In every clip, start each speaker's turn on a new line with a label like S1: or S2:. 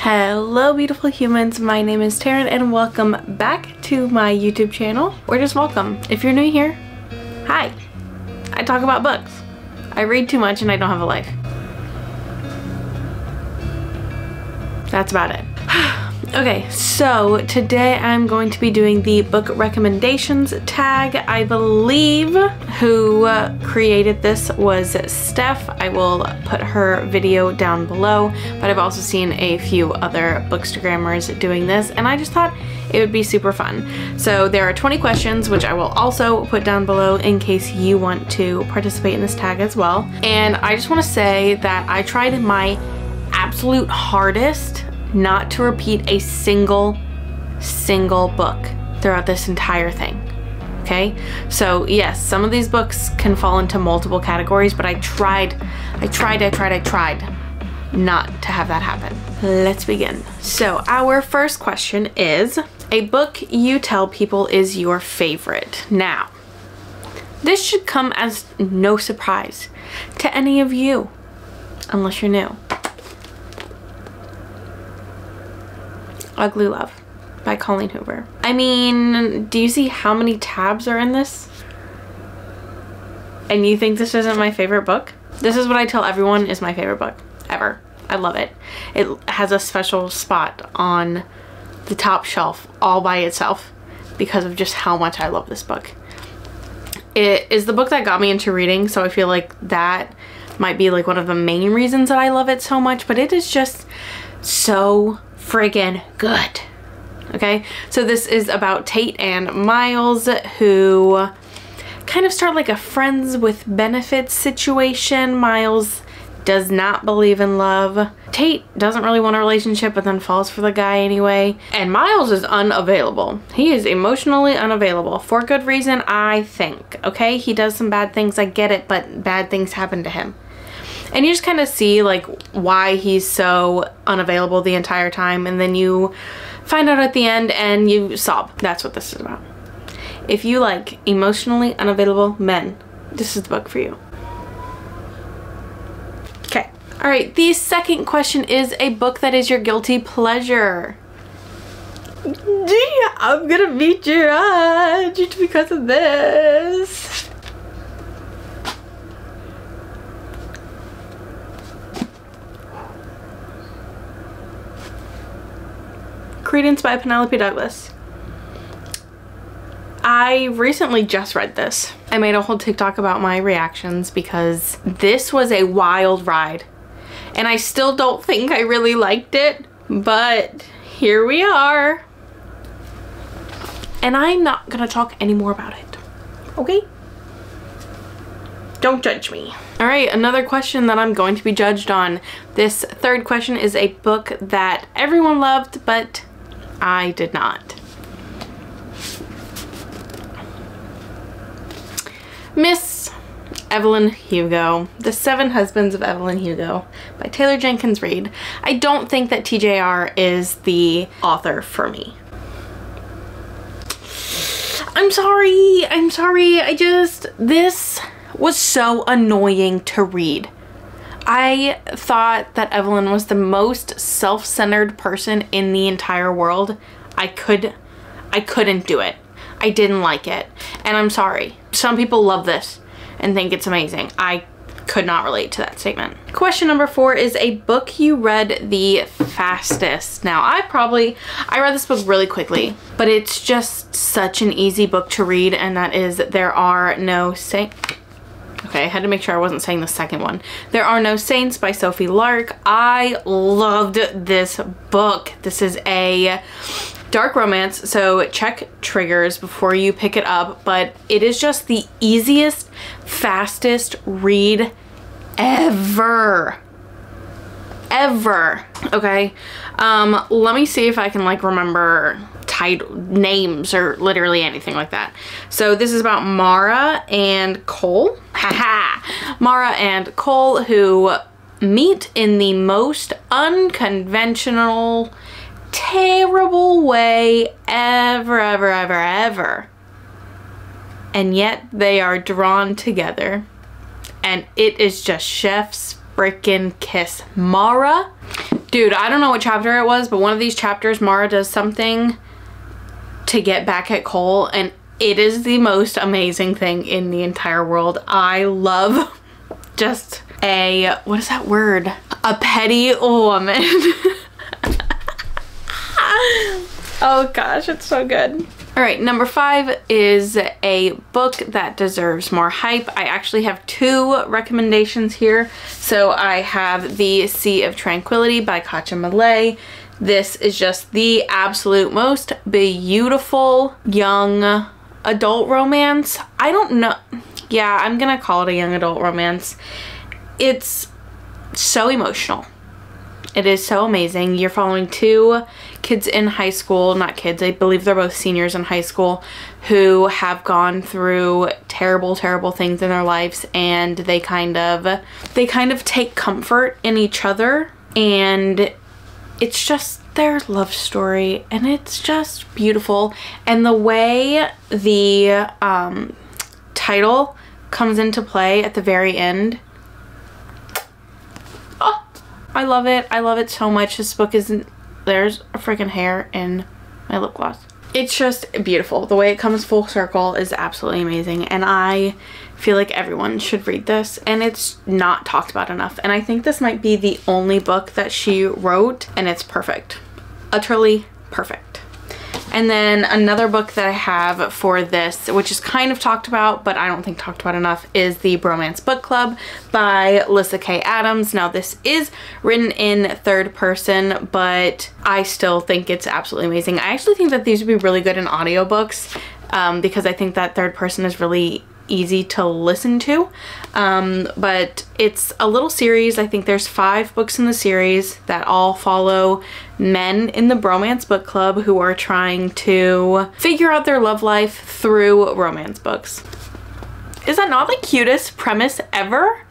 S1: Hello beautiful humans, my name is Taryn and welcome back to my YouTube channel, or just welcome. If you're new here, hi. I talk about books. I read too much and I don't have a life. That's about it. Okay, so today I'm going to be doing the book recommendations tag. I believe who created this was Steph. I will put her video down below, but I've also seen a few other bookstagrammers doing this and I just thought it would be super fun. So there are 20 questions, which I will also put down below in case you want to participate in this tag as well. And I just want to say that I tried my absolute hardest not to repeat a single book throughout this entire thing. Okay, so yes, some of these books can fall into multiple categories, but I tried not to have that happen. Let's begin. So our first question is a book you tell people is your favorite. Now, this should come as no surprise to any of you, unless you're new. Ugly Love by Colleen Hoover. I mean, do you see how many tabs are in this? And you think this isn't my favorite book? This is what I tell everyone is my favorite book ever. I love it. It has a special spot on the top shelf all by itself because of just how much I love this book. It is the book that got me into reading, so I feel like that might be like one of the main reasons that I love it so much, but it is just so friggin' good. Okay, so this is about Tate and Miles, who kind of start like a friends with benefits situation. Miles does not believe in love. Tate doesn't really want a relationship but then falls for the guy anyway. And Miles is unavailable. He is emotionally unavailable for good reason, I think. Okay, he does some bad things, I get it, but bad things happen to him. And you just kind of see like why he's so unavailable the entire time, and then you find out at the end and you sob. That's what this is about. If you like emotionally unavailable men, this is the book for you. Okay. All right, the second question is a book that is your guilty pleasure. Gee, I'm gonna be judged because of this. Credence by Penelope Douglas. I recently just read this. I made a whole TikTok about my reactions because this was a wild ride. And I still don't think I really liked it, but here we are. And I'm not gonna talk any more about it, okay? Don't judge me. All right, another question that I'm going to be judged on. This third question is a book that everyone loved, but I did not. Miss Evelyn Hugo, The Seven Husbands of Evelyn Hugo by Taylor Jenkins Reid. I don't think that TJR is the author for me. I'm sorry. This was so annoying to read. I thought that Evelyn was the most self-centered person in the entire world. I couldn't do it. I didn't like it. And I'm sorry. Some people love this and think it's amazing. I could not relate to that statement. Question number 4 is a book you read the fastest. Now, I read this book really quickly, but it's just such an easy book to read, and that is There Are No Saints. Okay, I had to make sure I wasn't saying the second one. There Are No Saints by Sophie Lark. I loved this book. This is a dark romance, so check triggers before you pick it up, but it is just the easiest, fastest read ever. Okay, let me see if I can like remember names or literally anything like that. So this is about Mara and Cole. Mara and Cole, who meet in the most unconventional, terrible way ever. And yet they are drawn together. And it is just chef's freaking kiss. Mara, dude, I don't know what chapter it was, but one of these chapters, Mara does something to get back at Cole, and it is the most amazing thing in the entire world. I love just a, what is that word? A petty woman. Oh gosh, it's so good. All right, number 5 is a book that deserves more hype. I actually have 2 recommendations here. So I have The Sea of Tranquility by Katja Millay. This is just the absolute most beautiful young adult romance. I don't know. Yeah, I'm gonna call it a young adult romance. It's so emotional. It is so amazing. You're following 2 kids in high school, not kids, I believe they're both seniors in high school, who have gone through terrible, terrible things in their lives, and they kind of take comfort in each other, and it's just their love story, and it's just beautiful. And the way the title comes into play at the very end, oh, I love it. I love it so much. This book isn't, there's a freaking hair in my lip gloss. It's just beautiful. The way it comes full circle is absolutely amazing, and I feel like everyone should read this, and it's not talked about enough. And I think this might be the only book that she wrote, and it's perfect. Utterly perfect. And then another book that I have for this, which is kind of talked about, but I don't think talked about enough, is The Bromance Book Club by Lyssa Kay Adams. Now this is written in third person, but I still think it's absolutely amazing. I actually think that these would be really good in audiobooks because I think that third person is really easy to listen to, but it's a little series. I think there's 5 books in the series that all follow men in the Bromance Book Club who are trying to figure out their love life through romance books. Is that not the cutest premise ever?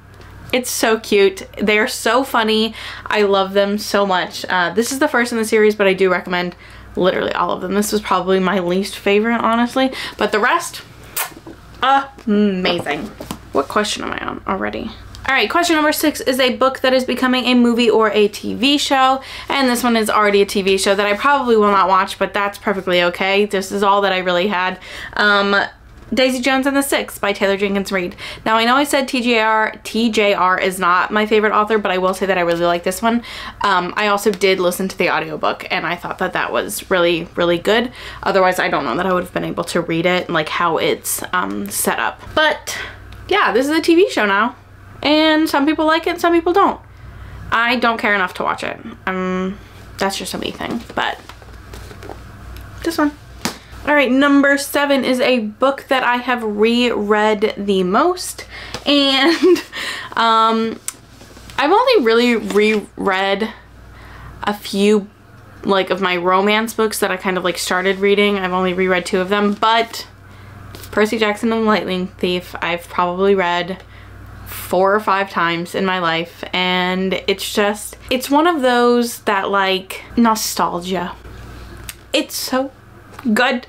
S1: It's so cute. They are so funny. I love them so much. This is the first in the series, but I do recommend literally all of them. This was probably my least favorite, honestly, but the rest, amazing. What question am I on already? All right, question number 6 is a book that is becoming a movie or a TV show, and this one is already a TV show that I probably will not watch, but that's perfectly okay. This is all that I really had. Daisy Jones and the Six by Taylor Jenkins Reid. Now I know I said TJR is not my favorite author, but I will say that I really like this one. I also did listen to the audiobook, and I thought that that was really, really good. Otherwise, I don't know that I would have been able to read it, like how it's set up. But yeah, this is a TV show now, and some people like it, some people don't. I don't care enough to watch it. That's just a me thing, but this one. All right, number 7 is a book that I have reread the most, and I've only really reread a few like of my romance books that I kind of like started reading. I've only reread 2 of them, but Percy Jackson and the Lightning Thief I've probably read 4 or 5 times in my life, and it's one of those that like nostalgia. It's so good.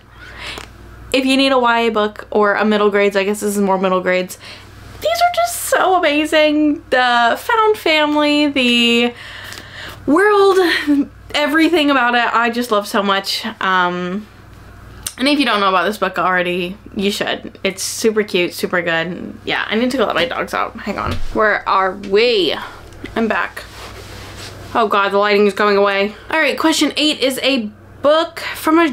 S1: If you need a YA book or a middle grades, I guess this is more middle grades, these are just so amazing. The found family, the world, everything about it, I just love so much. And if you don't know about this book already, you should. It's super cute, super good. Yeah, I need to go let my dogs out. Hang on. Where are we? I'm back. Oh God, the lighting is going away. All right, question 8 is a book from a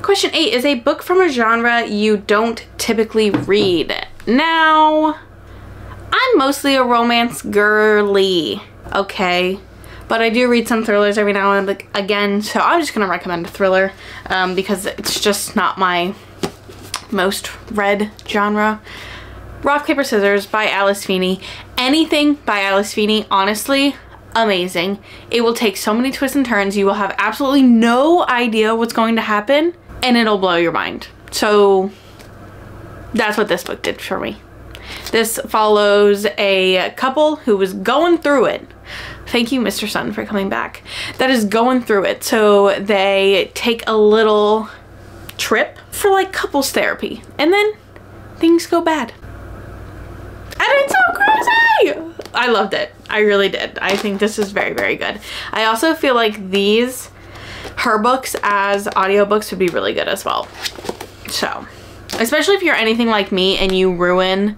S1: Question 8 is a book from a genre you don't typically read. Now, I'm mostly a romance girly, okay? But I do read some thrillers every now and again, so I'm just gonna recommend a thriller because it's just not my most read genre. Rock, Paper, Scissors by Alice Feeney. Anything by Alice Feeney, honestly, amazing. It will take so many twists and turns. You will have absolutely no idea what's going to happen, and it'll blow your mind. So that's what this book did for me. This follows a couple who was going through it. Thank you, Mr. Sun, for coming back. That is going through it. So they take a little trip for like couples therapy, and then things go bad. And it's so crazy! I loved it. I really did. I think this is very, very good. I also feel like her books as audiobooks would be really good as well. So, especially if you're anything like me and you ruin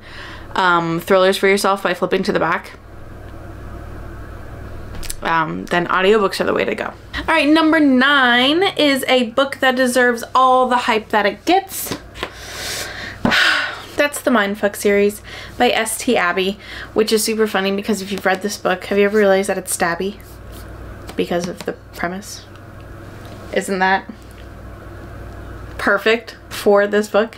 S1: thrillers for yourself by flipping to the back, then audiobooks are the way to go. All right, number 9 is a book that deserves all the hype that it gets. That's the Mindfuck series by S.T. Abby, which is super funny because if you've read this book, have you ever realized that it's stabby because of the premise? Isn't that perfect for this book?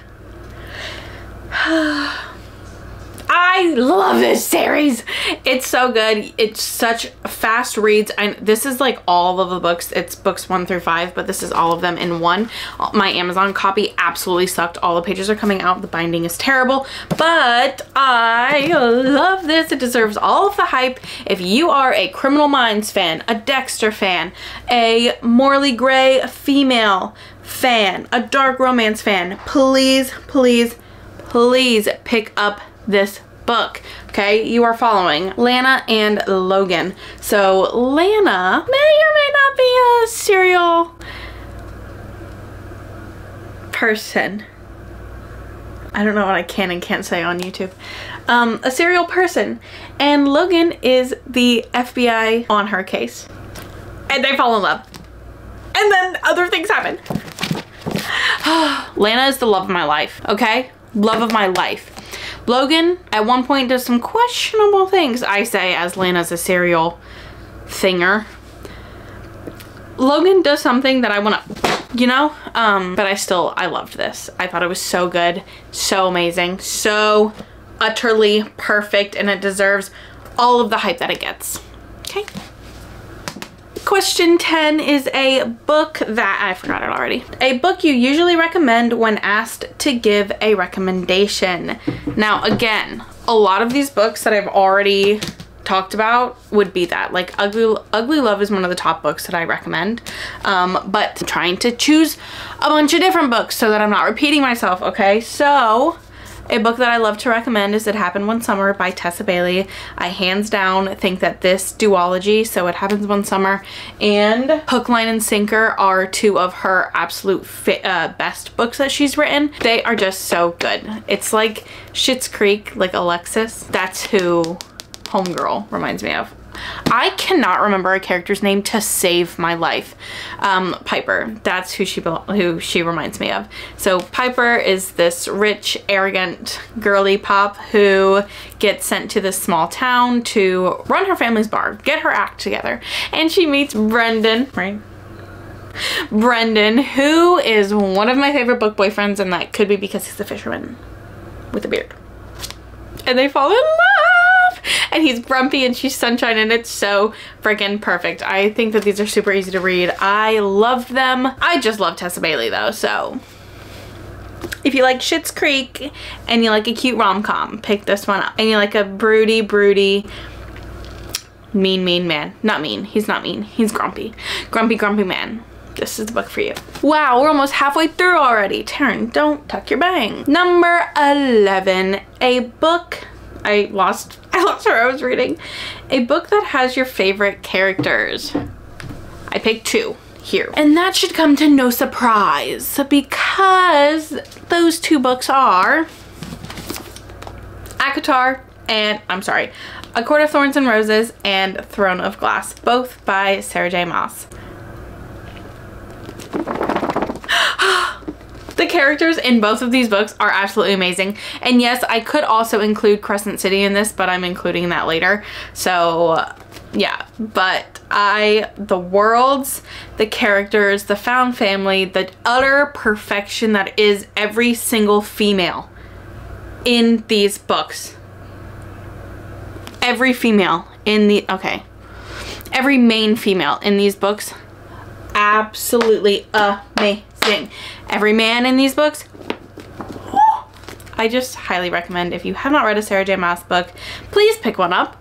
S1: I love this series. It's so good. It's such fast reads. This is like all of the books. It's books 1 through 5, but this is all of them in one. My Amazon copy absolutely sucked. All the pages are coming out. The binding is terrible, but I love this. It deserves all of the hype. If you are a Criminal Minds fan, a Dexter fan, a Morley Gray female fan, a dark romance fan, please, please, please pick up this book. Okay, you are following Lana and Logan. So Lana may or may not be a serial person. I don't know what I can and can't say on YouTube. A serial person, and Logan is the FBI on her case, and they fall in love, and then other things happen. Lana is the love of my life. Okay, love of my life. Logan at one point does some questionable things, I say, as Lana's a serial thinger. Logan does something that I want to, you know, but I loved this. I thought it was so good, so amazing, so utterly perfect, and it deserves all of the hype that it gets. Okay. Question 10 is a book that, I forgot it already. A book you usually recommend when asked to give a recommendation. Now, again, a lot of these books that I've already talked about would be that. Like Ugly Love is one of the top books that I recommend. But I'm trying to choose a bunch of different books so that I'm not repeating myself, okay? So, a book that I love to recommend is It Happened One Summer by Tessa Bailey. I hands down think that this duology, so It Happens One Summer and Hook, Line, and Sinker, are two of her absolute best books that she's written. They are just so good. It's like Schitt's Creek, like Alexis. That's who Homegirl reminds me of. I cannot remember a character's name to save my life. Piper, that's who she reminds me of. So Piper is this rich, arrogant, girly pop who gets sent to this small town to run her family's bar, get her act together. And she meets Brendan, right? Brendan, who is one of my favorite book boyfriends, and that could be because he's a fisherman with a beard. And they fall in love! And he's grumpy and she's sunshine, and it's so freaking perfect. I think that these are super easy to read. I loved them. I just love Tessa Bailey though, so if you like Schitt's Creek and you like a cute rom-com, pick this one up. And you like a broody, mean man. Not mean. He's not mean. He's grumpy. Grumpy man. This is the book for you. Wow, we're almost halfway through already. Taryn, don't tuck your bang. Number 11, a book. I lost where I was reading. A book that has your favorite characters. I picked 2 here. And that should come to no surprise because those 2 books are ACOTAR and, A Court of Thorns and Roses and Throne of Glass, both by Sarah J. Maas. The characters in both of these books are absolutely amazing. And yes, I could also include Crescent City in this, but I'm including that later. So yeah, but the worlds, the characters, the found family, the utter perfection that is every single female in these books. Every female in the, every main female in these books, absolutely amazing. Every man in these books, I just highly recommend. If you have not read a Sarah J. Maas book, please pick one up.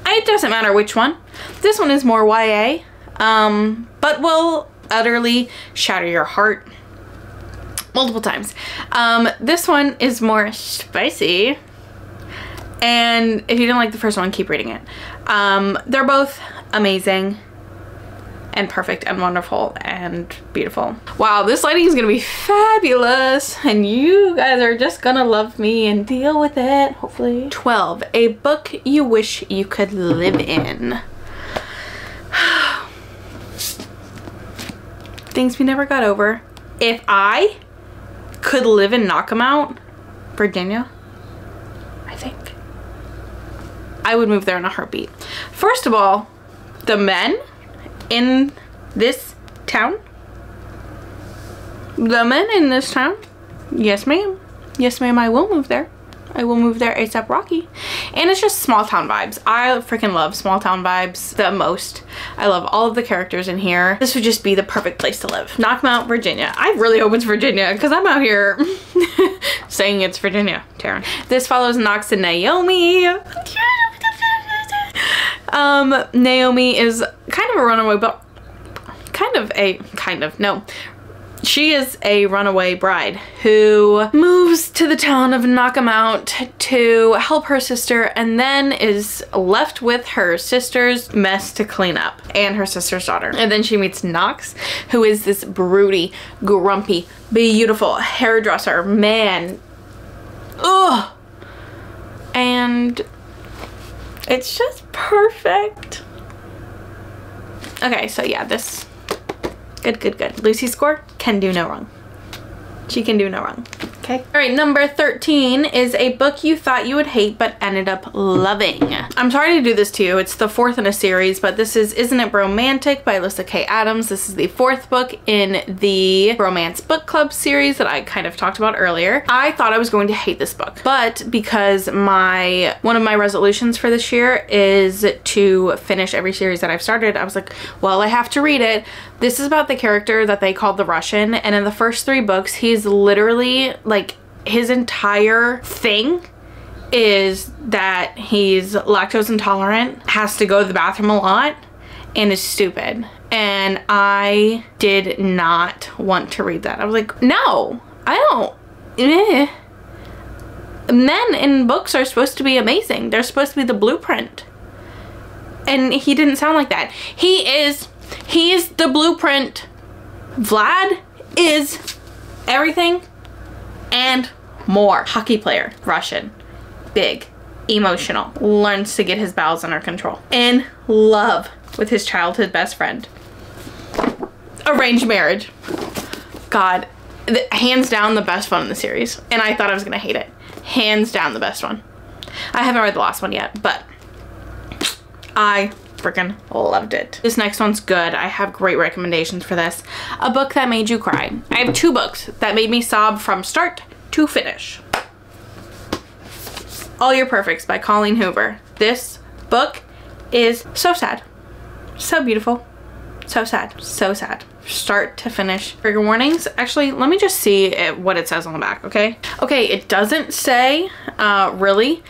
S1: It doesn't matter which one. This one is more YA, but will utterly shatter your heart multiple times. This one is more spicy And if you didn't like the first one, keep reading it. They're both amazing and perfect and wonderful and beautiful. Wow, this lighting is gonna be fabulous and you guys are just gonna love me and deal with it, hopefully. 12, a book you wish you could live in. Things we never got over. If I could live in Knockemout, Virginia, I think I would move there in a heartbeat. First of all, the men in this town, yes ma'am, I will move there. I will move there ASAP Rocky. And it's just small town vibes. I freaking love small town vibes the most. I love all of the characters in here. This would just be the perfect place to live. Knockemout, Virginia. I really hope it's Virginia because I'm out here saying it's Virginia, Taryn. This follows Knox and Naomi. Naomi is kind of a runaway, but no. She is a runaway bride who moves to the town of Knockemout to help her sister and then is left with her sister's mess to clean up and her sister's daughter. And then she meets Knox, who is this broody, grumpy, beautiful hairdresser man. Ugh. And it's just perfect. Okay, so yeah, this good. Lucy's score can do no wrong. She can do no wrong. Okay. All right, number 13 is a book you thought you would hate but ended up loving. I'm sorry to do this to you. It's the 4th in a series, but this is Isn't It Bromantic by Alyssa K. Adams. This is the 4th book in the Romance Book Club series that I kind of talked about earlier. I thought I was going to hate this book, but because one of my resolutions for this year is to finish every series that I've started, I was like, well, I have to read it. This is about the character that they called the Russian, and in the first 3 books, he's literally like, his entire thing is that he's lactose intolerant, has to go to the bathroom a lot, and is stupid. And I did not want to read that. I was like, no, I don't. Men in books are supposed to be amazing. They're supposed to be the blueprint. And he didn't sound like that. He is the blueprint. Vlad is everything and more. Hockey player, Russian, big, emotional, learns to get his bowels under control, in love with his childhood best friend. Arranged marriage. God, hands down the best one in the series. And I thought I was gonna hate it. Hands down the best one. I haven't read the last one yet, but I freaking loved it. This next one's good. I have great recommendations for this. A book that made you cry. I have 2 books that made me sob from start to finish. All Your Perfects by Colleen Hoover. This book is so sad. So beautiful. So sad. So sad. Start to finish. Trigger warnings. Actually, let me just see what it says on the back, okay? Okay, it doesn't say really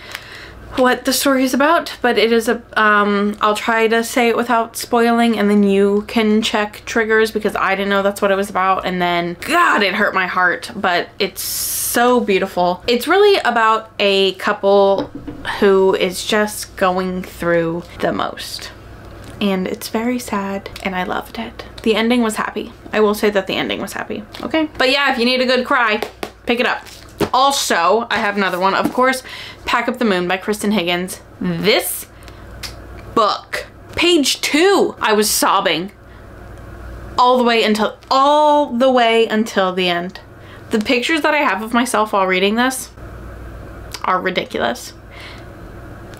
S1: what the story is about, but it is a I'll try to say it without spoiling, and then you can check triggers because I didn't know that's what it was about. And then God, it hurt my heart, but it's so beautiful. It's really about a couple who is just going through the most, and it's very sad, and I loved it. The ending was happy. I will say that the ending was happy. Okay, but yeah, if you need a good cry, pick it up. Also, I have another one, of course, Pack Up the Moon by Kristen Higgins. This book, page 2, I was sobbing all the way until the end. The pictures that I have of myself while reading this are ridiculous.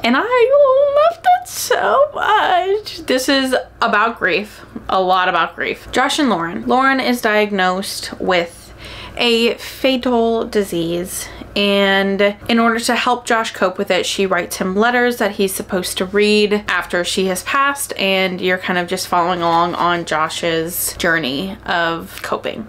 S1: And I loved it so much. This is about grief, a lot about grief. Josh and Lauren. Lauren is diagnosed with a fatal disease, and in order to help Josh cope with it, she writes him letters that he's supposed to read after she has passed, and you're kind of just following along on Josh's journey of coping.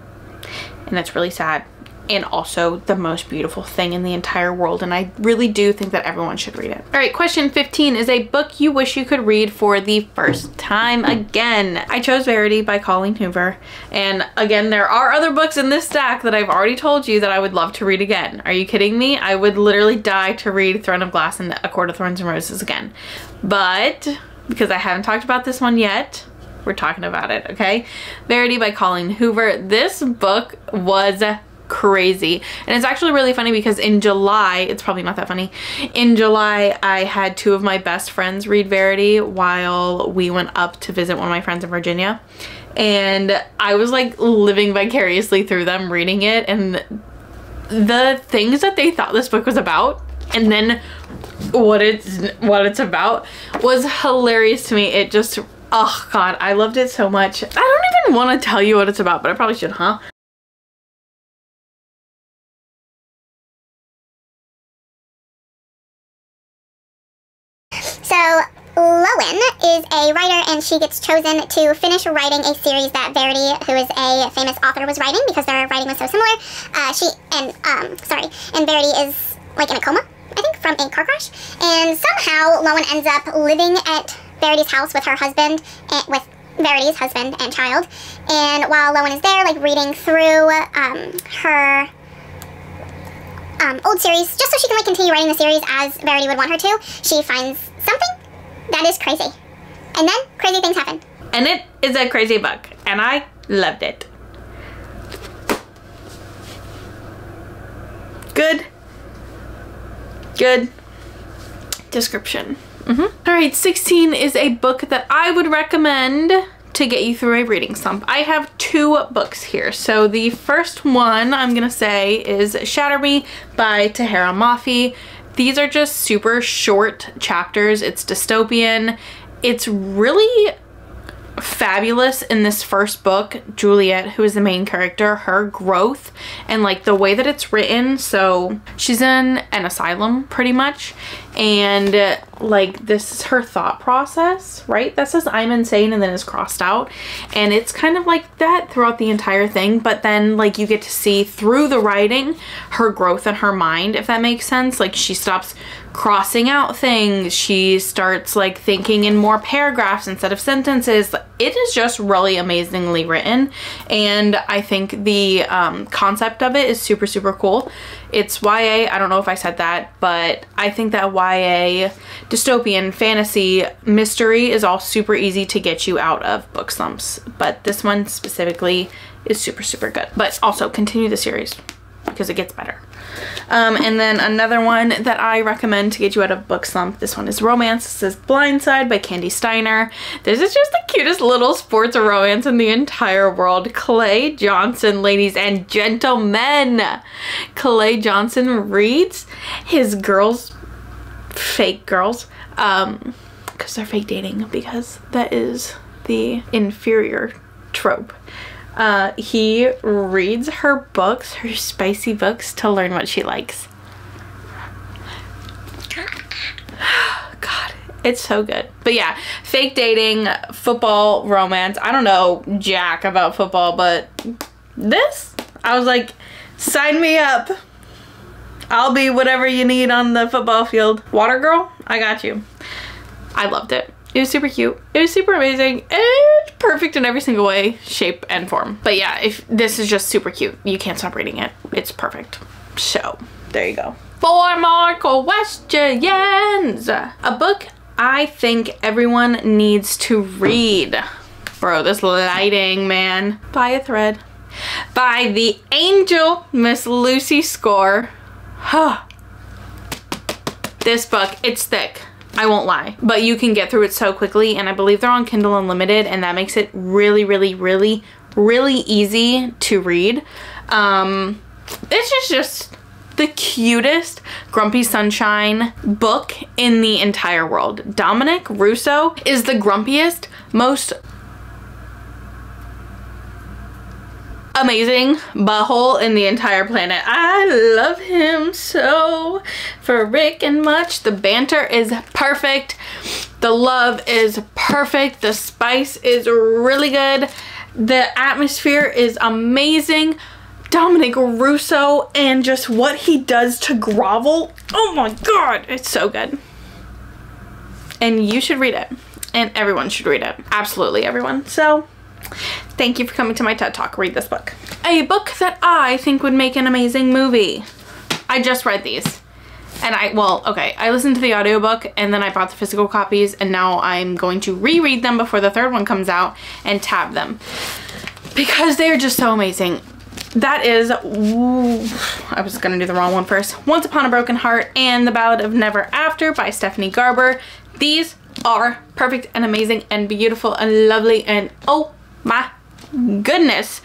S1: And it's really sad. and also the most beautiful thing in the entire world, and I really do think that everyone should read it. All right, question 15 is a book you wish you could read for the first time again. I chose Verity by Colleen Hoover, and again, there are other books in this stack that I've already told you that I would love to read again. Are you kidding me? I would literally die to read Throne of Glass and A Court of Thorns and Roses again. But because I haven't talked about this one yet, we're talking about it, okay? Verity by Colleen Hoover. This book was crazy, and it's actually really funny because in July, it's probably not that funny, in July I had two of my best friends read Verity while we went up to visit one of my friends in Virginia, and I was like living vicariously through them reading it, and the things that they thought this book was about and then what it's about was hilarious to me. It just, oh god, I loved it so much. I don't even want to tell you what it's about, but I probably should, huh?
S2: So Lowen is a writer, and she gets chosen to finish writing a series that Verity, who is a famous author, was writing because their writing was so similar. And Verity is like in a coma, I think, from a car crash. And somehow Lowen ends up living at Verity's house with her husband, with Verity's husband and child. And while Lowen is there, like reading through her old series, just so she can like continue writing the series as Verity would want her to, she finds something that is crazy. And then crazy things happen.
S1: And it is a crazy book, and I loved it. Good description. All right, 16 is a book that I would recommend to get you through a reading slump. I have two books here. So the first one I'm gonna say is Shatter Me by Tahereh Mafi. These are just super short chapters. It's dystopian. It's really fabulous in this first book. Juliet, who is the main character, her growth and like the way that it's written. So she's in an asylum pretty much, and like this is her thought process, right? That says I'm insane and then is crossed out, and it's kind of like that throughout the entire thing, but then like you get to see through the writing her growth in her mind, if that makes sense. Like she stops crossing out things, she starts like thinking in more paragraphs instead of sentences. It is just really amazingly written, and I think the concept of it is super cool. It's YA, I don't know if I said that, but I think that YA dystopian fantasy mystery is all super easy to get you out of book slumps, but this one specifically is super good. But also continue the series because it gets better. And then another one that I recommend to get you out of book slump, this one is romance. This is Blindside by Candy Steiner. This is just the cutest little sports romance in the entire world. Clay Johnson, ladies and gentlemen. Clay Johnson reads his girls, fake girls, because they're fake dating, because that is the inferior trope. He reads her books, her spicy books, to learn what she likes. God, it's so good. But yeah, fake dating, football romance. I don't know jack about football, but this, I was like, sign me up. I'll be whatever you need on the football field. Water girl, I got you. I loved it. It was super cute. It was super amazing. It's perfect in every single way, shape, and form. But yeah, if this is just super cute, you can't stop reading it. It's perfect. So there you go. 4 more questions. A book I think everyone needs to read. Bro, this lighting, man. By a Thread. By the angel, Miss Lucy Score. This book, it's thick. I won't lie, but you can get through it so quickly, and I believe they're on Kindle Unlimited, and that makes it really easy to read. It's just the cutest Grumpy Sunshine book in the entire world. Dominic Russo is the grumpiest, most amazing butthole in the entire planet. I love him so. For Rick and Much, the banter is perfect. The love is perfect. The spice is really good. The atmosphere is amazing. Dominic Russo and just what he does to Grovel. Oh my god, it's so good. And you should read it. And everyone should read it. Absolutely everyone. So, thank you for coming to my TED Talk. Read this book. A book that I think would make an amazing movie. I just read these. And I listened to the audiobook and then I bought the physical copies and now I'm going to reread them before the third one comes out and tab them. Because they're just so amazing. That is, I was gonna do the wrong one first. Once Upon a Broken Heart and The Ballad of Never After by Stephanie Garber. These are perfect and amazing and beautiful and lovely and oh my goodness.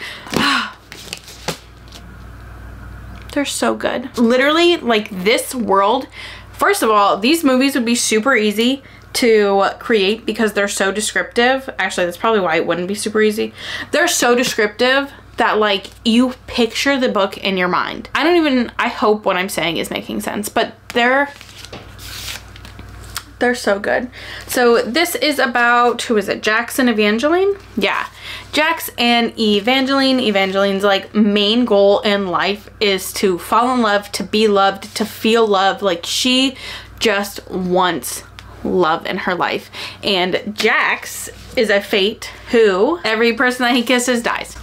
S1: They're so good. Literally, like, this world, first of all, these movies would be super easy to create because they're so descriptive. Actually, that's probably why it wouldn't be super easy. They're so descriptive that, like, you picture the book in your mind. I hope what I'm saying is making sense, but they're so good. So this is about, who is it? Jax and Evangeline? Yeah. Jax and Evangeline. Evangeline's like main goal in life is to fall in love, to be loved, to feel love. Like, she just wants love in her life. And Jax is a fate who every person that he kisses dies.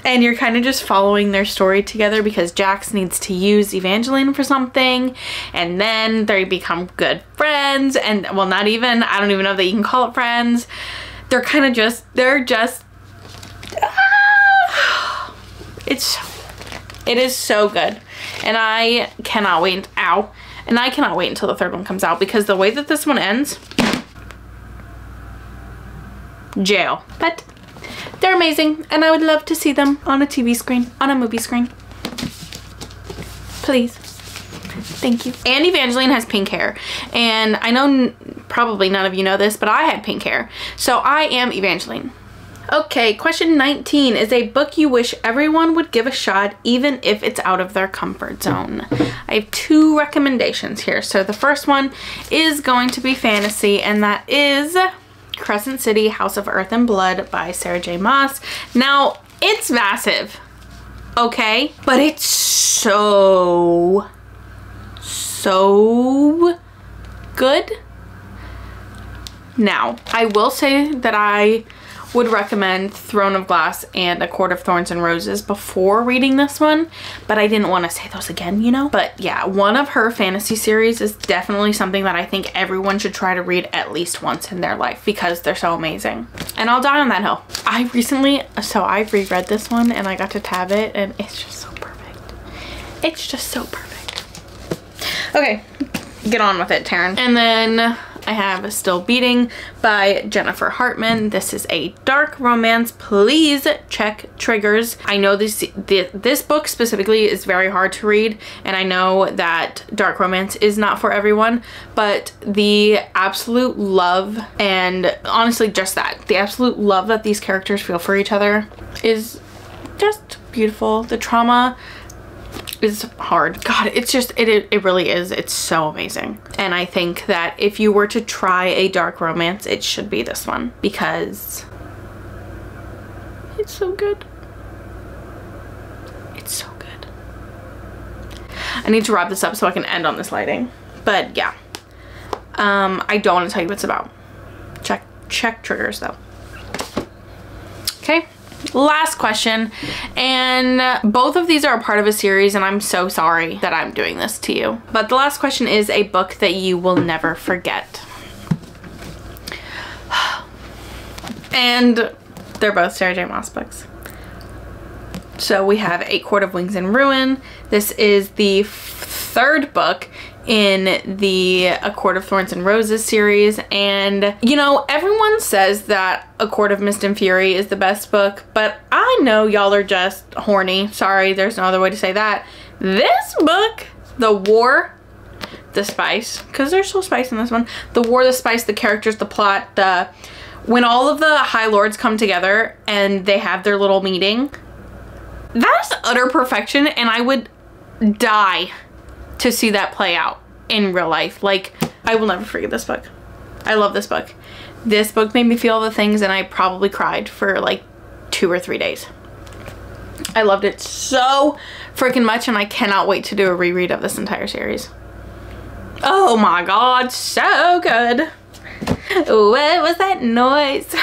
S1: And you're kind of just following their story together because Jax needs to use Evangeline for something. And then they become good friends. And, well, not even. I don't even know that you can call it friends. They're kind of just, it is so good. And I cannot wait. Ow. And I cannot wait until the third one comes out because the way that this one ends, jail. But they're amazing, and I would love to see them on a TV screen, on a movie screen. Please. Thank you. And Evangeline has pink hair. And I know probably none of you know this, but I had pink hair. So I am Evangeline. Okay, question 19 is a book you wish everyone would give a shot, even if it's out of their comfort zone. I have 2 recommendations here. So the first one is going to be fantasy, and that is Crescent City, House of Earth and Blood by Sarah J. Maas. Now, it's massive, okay? But it's so good. Now, I will say that I would recommend Throne of Glass and A Court of Thorns and Roses before reading this one, but I didn't want to say those again, you know? But yeah, one of her fantasy series is definitely something that I think everyone should try to read at least once in their life because they're so amazing. And I'll die on that hill. I reread this one and I got to tab it and it's just so perfect. It's just so perfect. Okay, get on with it, Taryn. And then I have Still Beating by Jennifer Hartman. This is a dark romance. Please check triggers. I know this book specifically is very hard to read, and I know that dark romance is not for everyone, but the absolute love, and honestly just that, the absolute love that these characters feel for each other is just beautiful. The trauma is hard. God, it's just, it really is. It's so amazing. And I think that if you were to try a dark romance, it should be this one because it's so good. It's so good. I need to wrap this up so I can end on this lighting. But yeah, I don't want to tell you what it's about. Check triggers though. Okay. Last question, and both of these are a part of a series, and I'm so sorry that I'm doing this to you. But the last question is a book that you will never forget. And they're both Sarah J. Maas books. So we have A Court of Wings and Ruin. This is the 3rd book in the A Court of Thorns and Roses series, and you know, everyone says that A Court of Mist and Fury is the best book, but I know y'all are just horny. Sorry, there's no other way to say that. This book, the war, the spice, because there's still spice in this one, the war, the spice, the characters, the plot, when all of the High Lords come together and they have their little meeting, that is utter perfection, and I would die to see that play out in real life. Like, I will never forget this book. I love this book. This book made me feel the things, and I probably cried for like 2 or 3 days. I loved it so freaking much, and I cannot wait to do a reread of this entire series. Oh my god, so good. What was that noise?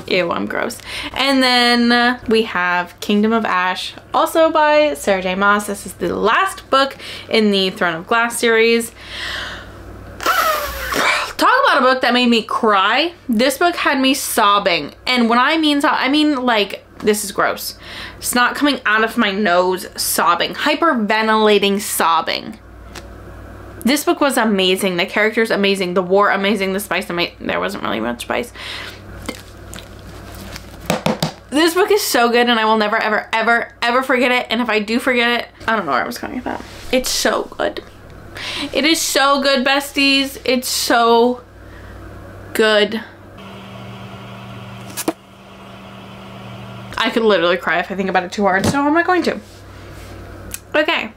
S1: Ew, I'm gross. And then we have Kingdom of Ash, also by Sarah J. Maas. This is the last book in the Throne of Glass series. Talk about a book that made me cry. This book had me sobbing. And when I mean I mean like, this is gross. It's not coming out of my nose sobbing. Hyperventilating sobbing. This book was amazing. The characters amazing. The war amazing. The spice amazing. There wasn't really much spice. This book is so good, and I will never, ever, ever, ever forget it. And if I do forget it, I don't know where I was going with that. It's so good. It is so good, besties. It's so good. I could literally cry if I think about it too hard, so I'm not going to. Okay.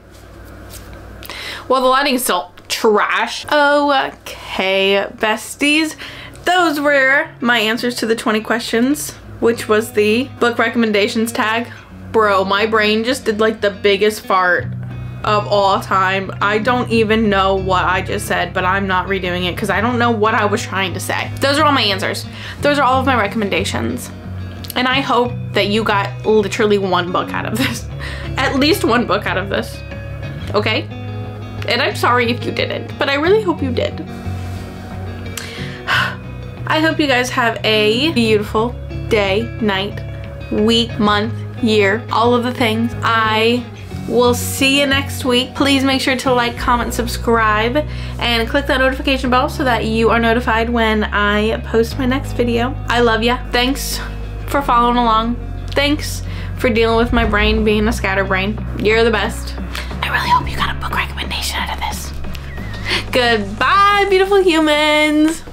S1: Well, the lighting is still trash. Okay, besties. Those were my answers to the 20 questions, which was the book recommendations tag. Bro, my brain just did like the biggest fart of all time. I don't even know what I just said, but I'm not redoing it because I don't know what I was trying to say. Those are all my answers. Those are all of my recommendations. And I hope that you got literally one book out of this. At least one book out of this. Okay? And I'm sorry if you didn't, but I really hope you did. I hope you guys have a beautiful day, night, week, month, year, all of the things. I will see you next week. Please make sure to like, comment, subscribe, and click that notification bell so that you are notified when I post my next video. I love ya. Thanks for following along. Thanks for dealing with my brain being a scatterbrain. You're the best. I really hope you got a book recommendation out of this. Goodbye, beautiful humans.